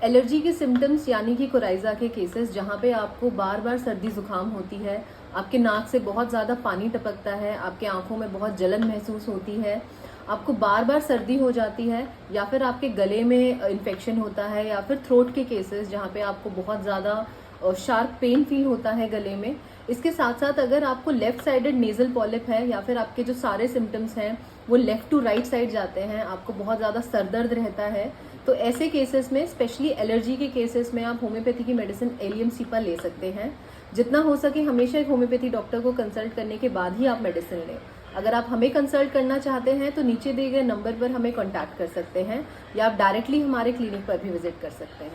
Allergy के symptoms यानी कि कोराइजा के केसेस जहाँ पे आपको बार बार सर्दी जुकाम होती है, आपके नाक से बहुत ज़्यादा पानी टपकता है, आपके आंखों में बहुत जलन महसूस होती है, आपको बार बार सर्दी हो जाती है, या फिर आपके गले में इन्फेक्शन होता है, या फिर थ्रोट के केसेस जहाँ पे आपको बहुत ज़्यादा शार्प पेन फील होता है गले में। इसके साथ साथ अगर आपको लेफ्ट साइडेड नेजल पॉलिप है, या फिर आपके जो सारे सिम्टम्स हैं वो लेफ्ट टू राइट साइड जाते हैं, आपको बहुत ज़्यादा सर दर्द रहता है, तो ऐसे केसेस में, स्पेशली एलर्जी के केसेस में, आप होम्योपैथी की मेडिसिन एलियम सीपा ले सकते हैं। जितना हो सके हमेशा एक होम्योपैथी डॉक्टर को कंसल्ट करने के बाद ही आप मेडिसिन लें। अगर आप हमें कंसल्ट करना चाहते हैं तो नीचे दिए गए नंबर पर हमें कॉन्टैक्ट कर सकते हैं, या आप डायरेक्टली हमारे क्लिनिक पर भी विजिट कर सकते हैं।